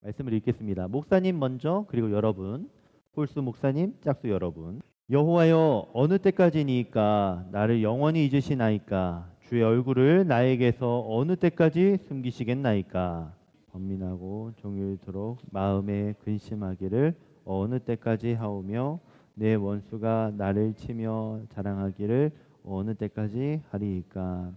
말씀을 읽겠습니다. 목사님 먼저, 그리고 여러분, 홀수 목사님, 짝수 여러분. 여호와여, 어느 때까지니까 나를 영원히 잊으시나이까? 주의 얼굴을 나에게서 어느 때까지 숨기시겠나이까? 번민하고 종일토록 마음에 근심하기를 어느 때까지 하오며 내 원수가 나를 치며 자랑하기를 어느 때까지 하리이까?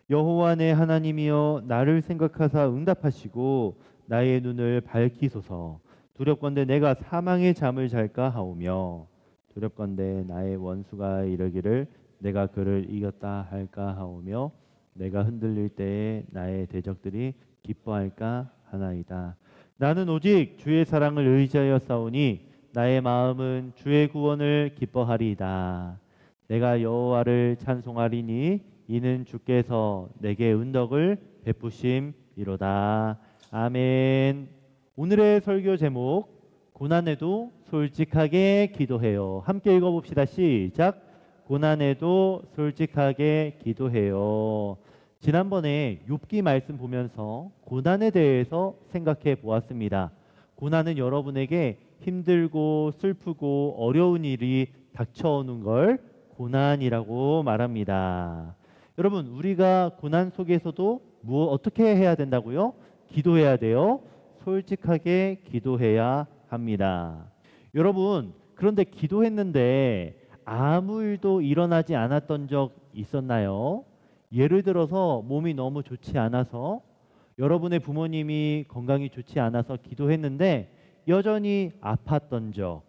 여호와 내 하나님이여, 나를 생각하사 응답하시고 나의 눈을 밝히소서. 두렵건대 내가 사망의 잠을 잘까 하오며 두렵건대 나의 원수가 이르기를 내가 그를 이겼다 할까 하오며 내가 흔들릴 때에 나의 대적들이 기뻐할까 하나이다. 나는 오직 주의 사랑을 의지하여 싸우니 나의 마음은 주의 구원을 기뻐하리이다. 내가 여호와를 찬송하리니 이는 주께서 내게 은덕을 베푸심이로다. 아멘. 오늘의 설교 제목, 고난에도 솔직하게 기도해요. 함께 읽어봅시다. 시작. 고난에도 솔직하게 기도해요. 지난번에 욥기 말씀 보면서 고난에 대해서 생각해 보았습니다. 고난은 여러분에게 힘들고 슬프고 어려운 일이 닥쳐오는 걸 고난이라고 말합니다. 여러분, 우리가 고난 속에서도 어떻게 해야 된다고요? 기도해야 돼요. 솔직하게 기도해야 합니다. 여러분, 그런데 기도했는데 아무 일도 일어나지 않았던 적 있었나요? 예를 들어서 몸이 너무 좋지 않아서, 여러분의 부모님이 건강이 좋지 않아서 기도했는데 여전히 아팠던 적,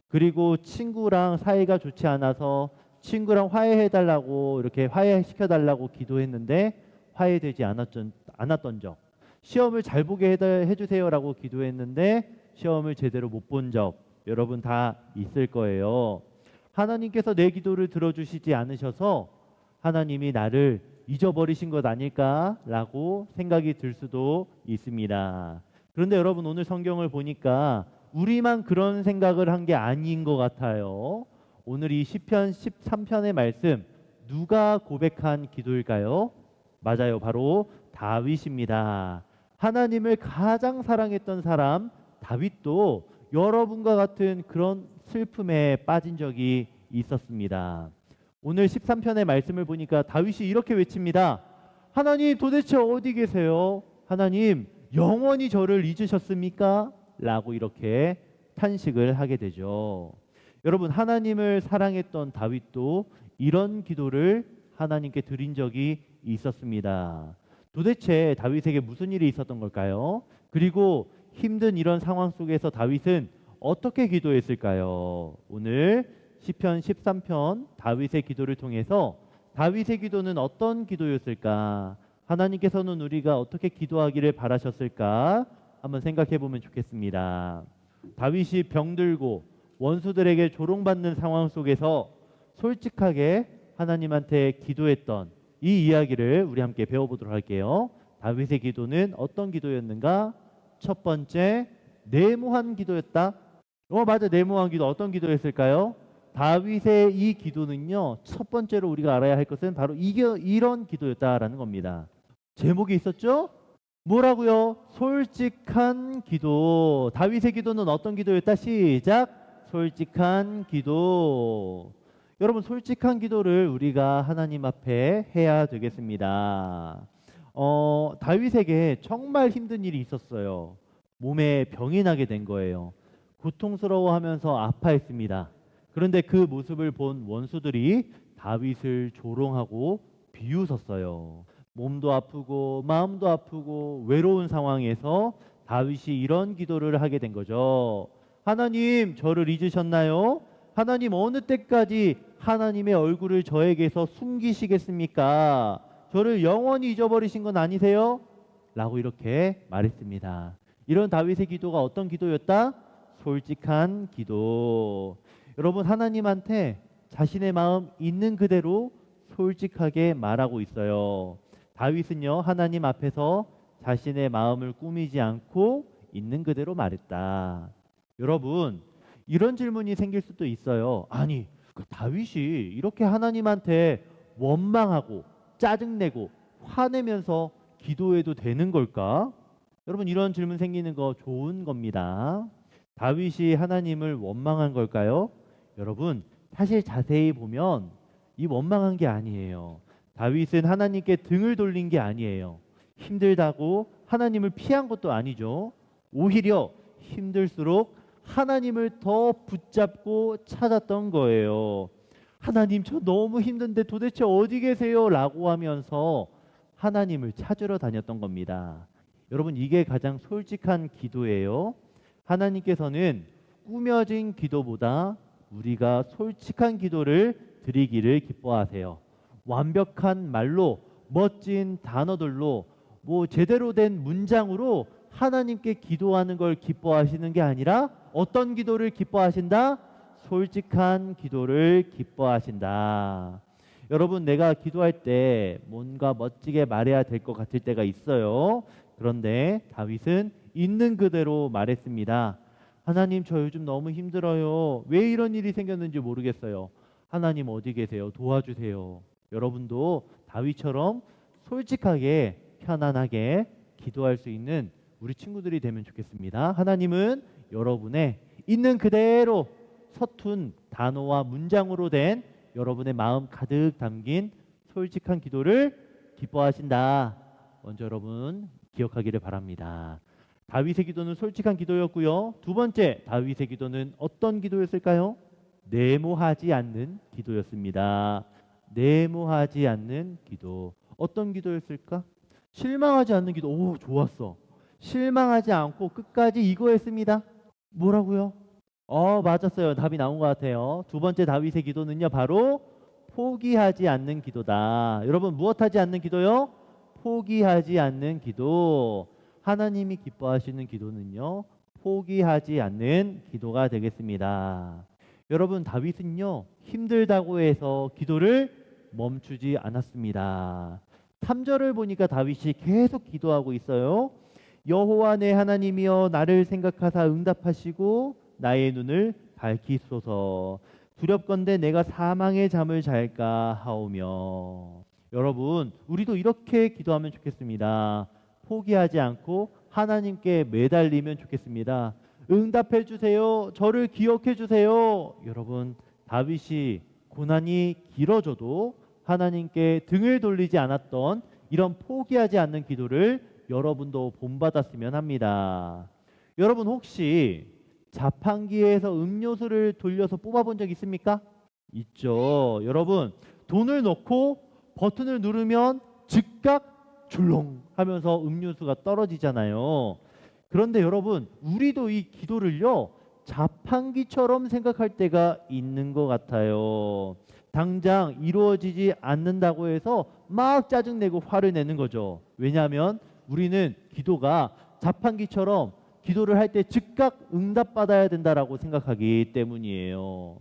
그리고 친구랑 사이가 좋지 않아서 친구랑 화해해달라고, 이렇게 화해시켜달라고 기도했는데 화해되지 않았던 적, 시험을 잘 보게 해주세요라고 기도했는데 시험을 제대로 못 본 적, 여러분 다 있을 거예요. 하나님께서 내 기도를 들어주시지 않으셔서 하나님이 나를 잊어버리신 것 아닐까라고 생각이 들 수도 있습니다. 그런데 여러분, 오늘 성경을 보니까 우리만 그런 생각을 한 게 아닌 것 같아요. 오늘 이 시편 13편의 말씀, 누가 고백한 기도일까요? 맞아요. 바로 다윗입니다. 하나님을 가장 사랑했던 사람 다윗도 여러분과 같은 그런 슬픔에 빠진 적이 있었습니다. 오늘 13편의 말씀을 보니까 다윗이 이렇게 외칩니다. 하나님, 도대체 어디 계세요? 하나님, 영원히 저를 잊으셨습니까? 라고 이렇게 탄식을 하게 되죠. 여러분, 하나님을 사랑했던 다윗도 이런 기도를 하나님께 드린 적이 있었습니다. 도대체 다윗에게 무슨 일이 있었던 걸까요? 그리고 힘든 이런 상황 속에서 다윗은 어떻게 기도했을까요? 오늘 시편 13편 다윗의 기도를 통해서 다윗의 기도는 어떤 기도였을까? 하나님께서는 우리가 어떻게 기도하기를 바라셨을까? 한번 생각해 보면 좋겠습니다. 다윗이 병들고 원수들에게 조롱받는 상황 속에서 솔직하게 하나님한테 기도했던 이 이야기를 우리 함께 배워보도록 할게요. 다윗의 기도는 어떤 기도였는가? 첫 번째, 내모한 기도였다. 맞아, 내모한 기도. 어떤 기도였을까요? 다윗의 이 기도는요, 첫 번째로 우리가 알아야 할 것은 바로 이런 기도였다라는 겁니다. 제목이 있었죠? 뭐라고요? 솔직한 기도. 다윗의 기도는 어떤 기도였다? 시작. 솔직한 기도. 여러분, 솔직한 기도를 우리가 하나님 앞에 해야 되겠습니다. 다윗에게 정말 힘든 일이 있었어요. 몸에 병이 나게 된 거예요. 고통스러워하면서 아파했습니다. 그런데 그 모습을 본 원수들이 다윗을 조롱하고 비웃었어요. 몸도 아프고 마음도 아프고 외로운 상황에서 다윗이 이런 기도를 하게 된 거죠. 하나님, 저를 잊으셨나요? 하나님, 어느 때까지 하나님의 얼굴을 저에게서 숨기시겠습니까? 저를 영원히 잊어버리신 건 아니세요? 라고 이렇게 말했습니다. 이런 다윗의 기도가 어떤 기도였다? 솔직한 기도. 여러분, 하나님한테 자신의 마음 있는 그대로 솔직하게 말하고 있어요. 다윗은요, 하나님 앞에서 자신의 마음을 꾸미지 않고 있는 그대로 말했다. 여러분, 이런 질문이 생길 수도 있어요. 아니, 다윗이 이렇게 하나님한테 원망하고 짜증내고 화내면서 기도해도 되는 걸까? 여러분 이런 질문 생기는 거 좋은 겁니다. 다윗이 하나님을 원망한 걸까요? 여러분 사실 자세히 보면 이 원망한 게 아니에요. 다윗은 하나님께 등을 돌린 게 아니에요. 힘들다고 하나님을 피한 것도 아니죠. 오히려 힘들수록 하나님을 더 붙잡고 찾았던 거예요. 하나님 저 너무 힘든데 도대체 어디 계세요? 라고 하면서 하나님을 찾으러 다녔던 겁니다. 여러분 이게 가장 솔직한 기도예요. 하나님께서는 꾸며진 기도보다 우리가 솔직한 기도를 드리기를 기뻐하세요. 완벽한 말로 멋진 단어들로 제대로 된 문장으로 하나님께 기도하는 걸 기뻐하시는 게 아니라 어떤 기도를 기뻐하신다? 솔직한 기도를 기뻐하신다. 여러분 내가 기도할 때 뭔가 멋지게 말해야 될 것 같을 때가 있어요. 그런데 다윗은 있는 그대로 말했습니다. 하나님 저 요즘 너무 힘들어요. 왜 이런 일이 생겼는지 모르겠어요. 하나님 어디 계세요? 도와주세요. 여러분도 다윗처럼 솔직하게 편안하게 기도할 수 있는 우리 친구들이 되면 좋겠습니다. 하나님은 여러분의 있는 그대로 서툰 단어와 문장으로 된 여러분의 마음 가득 담긴 솔직한 기도를 기뻐하신다. 먼저 여러분 기억하기를 바랍니다. 다윗의 기도는 솔직한 기도였고요. 두 번째 다윗의 기도는 어떤 기도였을까요? 내모하지 않는 기도였습니다. 내모하지 않는 기도. 어떤 기도였을까? 실망하지 않는 기도. 오, 좋았어. 실망하지 않고 끝까지 이거 했습니다. 뭐라고요? 맞았어요. 답이 나온 것 같아요. 두 번째 다윗의 기도는요, 바로 포기하지 않는 기도다. 여러분, 무엇하지 않는 기도요? 포기하지 않는 기도. 하나님이 기뻐하시는 기도는요, 포기하지 않는 기도가 되겠습니다. 여러분, 다윗은요, 힘들다고 해서 기도를 멈추지 않았습니다. 3절을 보니까 다윗이 계속 기도하고 있어요. 여호와 내 하나님이여 나를 생각하사 응답하시고 나의 눈을 밝히소서. 두렵건대 내가 사망의 잠을 잘까 하오며. 여러분 우리도 이렇게 기도하면 좋겠습니다. 포기하지 않고 하나님께 매달리면 좋겠습니다. 응답해 주세요. 저를 기억해 주세요. 여러분 다윗이 고난이 길어져도 하나님께 등을 돌리지 않았던 이런 포기하지 않는 기도를 여러분도 본받았으면 합니다. 여러분 혹시 자판기에서 음료수를 돌려서 뽑아본 적 있습니까? 있죠. 여러분 돈을 넣고 버튼을 누르면 즉각 줄렁 하면서 음료수가 떨어지잖아요. 그런데 여러분 우리도 이 기도를요 자판기처럼 생각할 때가 있는 것 같아요. 당장 이루어지지 않는다고 해서 막 짜증내고 화를 내는 거죠. 왜냐하면 우리는 기도가 자판기처럼 기도를 할 때 즉각 응답받아야 된다라고 생각하기 때문이에요.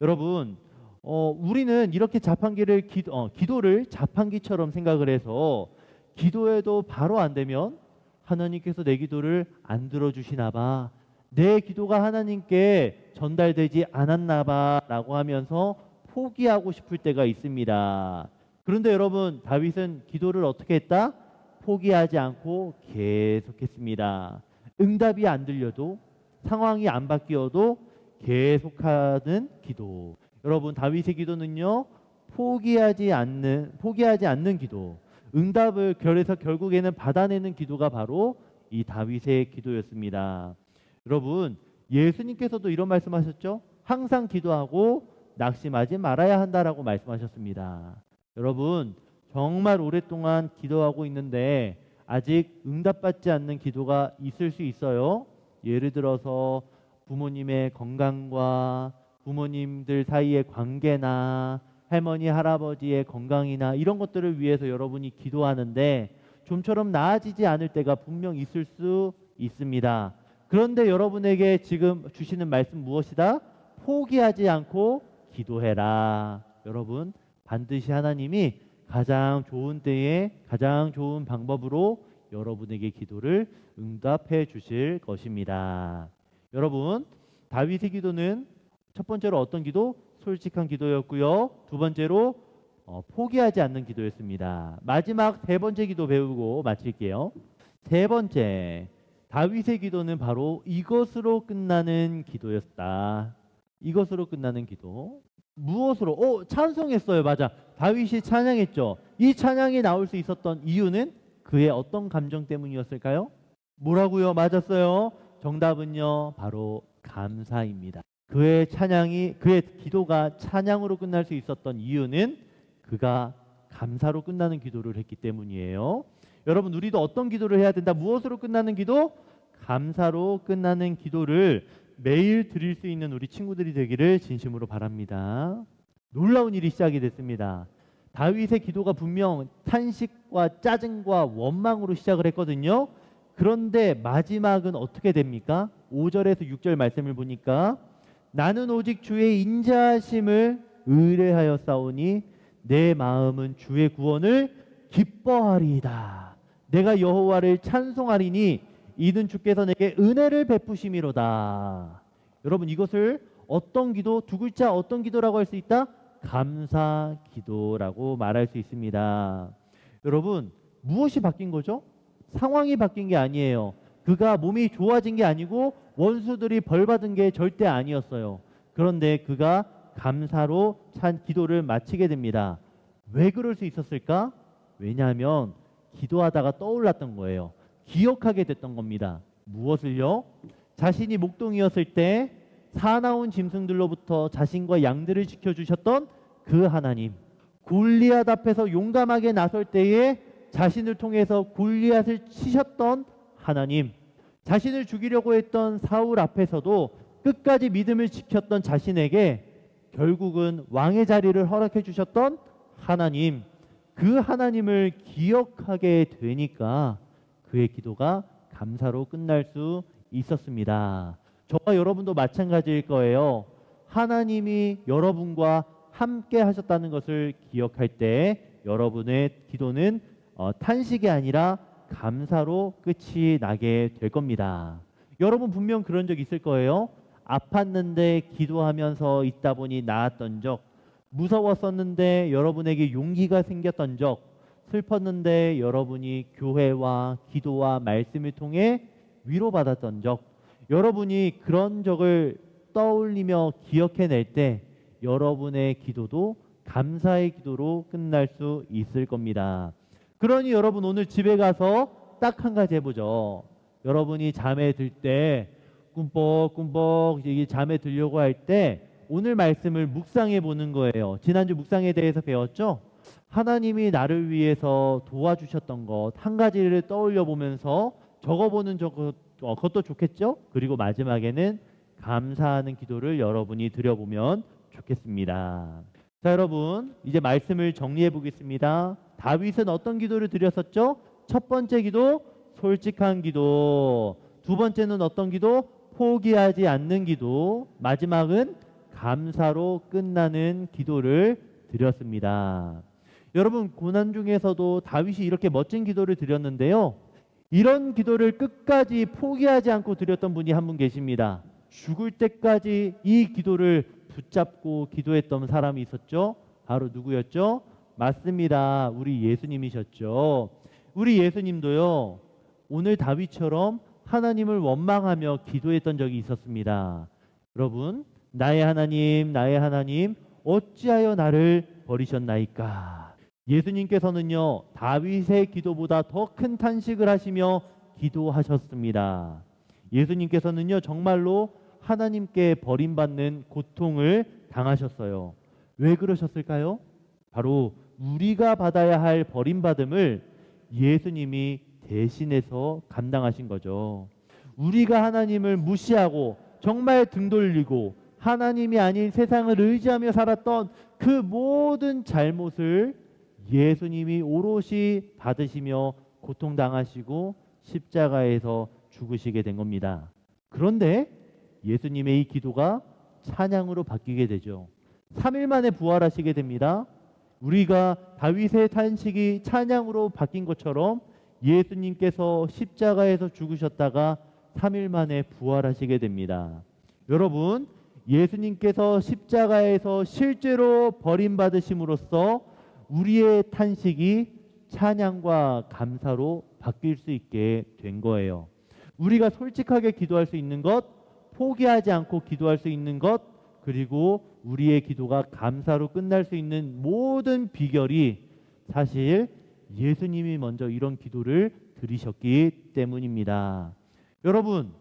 여러분 우리는 이렇게 기도를 자판기처럼 생각을 해서 기도해도 바로 안 되면 하나님께서 내 기도를 안 들어주시나 봐. 내 기도가 하나님께 전달되지 않았나 봐 라고 하면서 포기하고 싶을 때가 있습니다. 그런데 여러분 다윗은 기도를 어떻게 했다? 포기하지 않고 계속했습니다. 응답이 안 들려도 상황이 안 바뀌어도 계속하는 기도. 여러분 다윗의 기도는요 포기하지 않는 기도. 응답을 그래서 결국에는 받아내는 기도가 바로 이 다윗의 기도였습니다. 여러분 예수님께서도 이런 말씀하셨죠. 항상 기도하고 낙심하지 말아야 한다라고 말씀하셨습니다. 여러분 정말 오랫동안 기도하고 있는데 아직 응답받지 않는 기도가 있을 수 있어요. 예를 들어서 부모님의 건강과 부모님들 사이의 관계나 할머니 할아버지의 건강이나 이런 것들을 위해서 여러분이 기도하는데 좀처럼 나아지지 않을 때가 분명 있을 수 있습니다. 그런데 여러분에게 지금 주시는 말씀 무엇이다? 포기하지 않고 기도해라. 여러분 반드시 하나님이 가장 좋은 때에 가장 좋은 방법으로 여러분에게 기도를 응답해 주실 것입니다. 여러분 다윗의 기도는 첫 번째로 어떤 기도? 솔직한 기도였고요. 두 번째로 포기하지 않는 기도였습니다. 마지막 세 번째 기도 배우고 마칠게요. 세 번째 다윗의 기도는 바로 이것으로 끝나는 기도였다. 이것으로 끝나는 기도. 무엇으로? 찬송했어요. 맞아. 다윗이 찬양했죠. 이 찬양이 나올 수 있었던 이유는 그의 어떤 감정 때문이었을까요? 뭐라고요? 맞았어요. 정답은요. 바로 감사입니다. 그의 기도가 찬양으로 끝날 수 있었던 이유는 그가 감사로 끝나는 기도를 했기 때문이에요. 여러분, 우리도 어떤 기도를 해야 된다? 무엇으로 끝나는 기도? 감사로 끝나는 기도를 매일 드릴 수 있는 우리 친구들이 되기를 진심으로 바랍니다. 놀라운 일이 시작이 됐습니다. 다윗의 기도가 분명 탄식과 짜증과 원망으로 시작을 했거든요. 그런데 마지막은 어떻게 됩니까? 5절에서 6절 말씀을 보니까 나는 오직 주의 인자하심을 의뢰하여 싸우니 내 마음은 주의 구원을 기뻐하리이다. 내가 여호와를 찬송하리니 이는 주께서 내게 은혜를 베푸심이로다. 여러분, 이것을 어떤 기도, 두 글자 어떤 기도라고 할 수 있다? 감사 기도라고 말할 수 있습니다. 여러분, 무엇이 바뀐 거죠? 상황이 바뀐 게 아니에요. 그가 몸이 좋아진 게 아니고 원수들이 벌 받은 게 절대 아니었어요. 그런데 그가 감사로 찬 기도를 마치게 됩니다. 왜 그럴 수 있었을까? 왜냐하면 기도하다가 떠올랐던 거예요. 기억하게 됐던 겁니다. 무엇을요? 자신이 목동이었을 때 사나운 짐승들로부터 자신과 양들을 지켜주셨던 그 하나님, 골리앗 앞에서 용감하게 나설 때에 자신을 통해서 골리앗을 치셨던 하나님, 자신을 죽이려고 했던 사울 앞에서도 끝까지 믿음을 지켰던 자신에게 결국은 왕의 자리를 허락해 주셨던 하나님, 그 하나님을 기억하게 되니까 그의 기도가 감사로 끝날 수 있었습니다. 저와 여러분도 마찬가지일 거예요. 하나님이 여러분과 함께 하셨다는 것을 기억할 때 여러분의 기도는 탄식이 아니라 감사로 끝이 나게 될 겁니다. 여러분 분명 그런 적 있을 거예요. 아팠는데 기도하면서 있다 보니 나았던 적, 무서웠었는데 여러분에게 용기가 생겼던 적, 슬펐는데 여러분이 교회와 기도와 말씀을 통해 위로받았던 적, 여러분이 그런 적을 떠올리며 기억해낼 때 여러분의 기도도 감사의 기도로 끝날 수 있을 겁니다. 그러니 여러분 오늘 집에 가서 딱 한 가지 해보죠. 여러분이 잠에 들 때 꿈뻑꿈뻑 잠에 들려고 할 때 오늘 말씀을 묵상해 보는 거예요. 지난주 묵상에 대해서 배웠죠? 하나님이 나를 위해서 도와주셨던 것 한 가지를 떠올려 보면서 적어보는 그것도 좋겠죠? 그리고 마지막에는 감사하는 기도를 여러분이 드려보면 좋겠습니다. 자, 여러분 이제 말씀을 정리해 보겠습니다. 다윗은 어떤 기도를 드렸었죠? 첫 번째 기도, 솔직한 기도. 두 번째는 어떤 기도? 포기하지 않는 기도. 마지막은 감사로 끝나는 기도를 드렸습니다. 여러분, 고난 중에서도 다윗이 이렇게 멋진 기도를 드렸는데요. 이런 기도를 끝까지 포기하지 않고 드렸던 분이 한 분 계십니다. 죽을 때까지 이 기도를 붙잡고 기도했던 사람이 있었죠. 바로 누구였죠? 맞습니다. 우리 예수님이셨죠. 우리 예수님도요, 오늘 다윗처럼 하나님을 원망하며 기도했던 적이 있었습니다. 여러분, 나의 하나님, 어찌하여 나를 버리셨나이까? 예수님께서는요, 다윗의 기도보다 더 큰 탄식을 하시며 기도하셨습니다. 예수님께서는요, 정말로 하나님께 버림받는 고통을 당하셨어요. 왜 그러셨을까요? 바로 우리가 받아야 할 버림받음을 예수님이 대신해서 감당하신 거죠. 우리가 하나님을 무시하고 정말 등 돌리고 하나님이 아닌 세상을 의지하며 살았던 그 모든 잘못을 예수님이 오롯이 받으시며 고통당하시고 십자가에서 죽으시게 된 겁니다. 그런데 예수님의 이 기도가 찬양으로 바뀌게 되죠. 3일 만에 부활하시게 됩니다. 우리가 다윗의 탄식이 찬양으로 바뀐 것처럼 예수님께서 십자가에서 죽으셨다가 3일 만에 부활하시게 됩니다. 여러분, 예수님께서 십자가에서 실제로 버림받으심으로써 우리의 탄식이 찬양과 감사로 바뀔 수 있게 된 거예요. 우리가 솔직하게 기도할 수 있는 것, 포기하지 않고 기도할 수 있는 것, 그리고 우리의 기도가 감사로 끝날 수 있는 모든 비결이 사실 예수님이 먼저 이런 기도를 드리셨기 때문입니다. 여러분,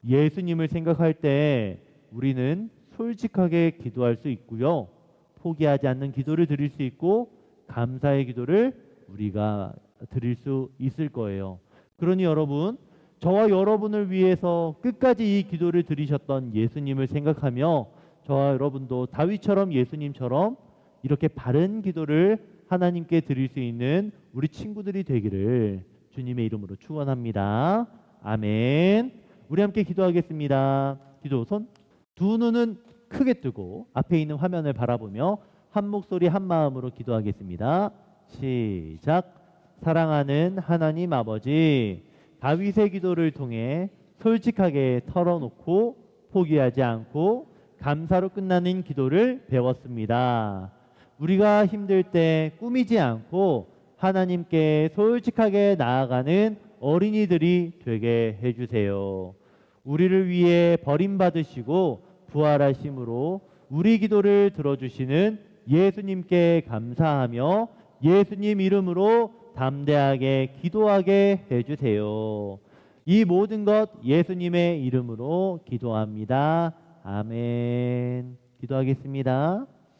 예수님을 생각할 때 우리는 솔직하게 기도할 수 있고요. 포기하지 않는 기도를 드릴 수 있고 감사의 기도를 우리가 드릴 수 있을 거예요. 그러니 여러분, 저와 여러분을 위해서 끝까지 이 기도를 드리셨던 예수님을 생각하며 저와 여러분도 다윗처럼 예수님처럼 이렇게 바른 기도를 하나님께 드릴 수 있는 우리 친구들이 되기를 주님의 이름으로 축원합니다. 아멘. 우리 함께 기도하겠습니다. 기도 손. 두 눈은 크게 뜨고 앞에 있는 화면을 바라보며 한 목소리 한 마음으로 기도하겠습니다. 시작. 사랑하는 하나님 아버지, 다윗의 기도를 통해 솔직하게 털어놓고 포기하지 않고 감사로 끝나는 기도를 배웠습니다. 우리가 힘들 때 꾸미지 않고 하나님께 솔직하게 나아가는 어린이들이 되게 해주세요. 우리를 위해 버림받으시고 부활하심으로 우리 기도를 들어주시는 예수님께 감사하며 예수님 이름으로 담대하게 기도하게 해주세요. 이 모든 것 예수님의 이름으로 기도합니다. 아멘. 기도하겠습니다.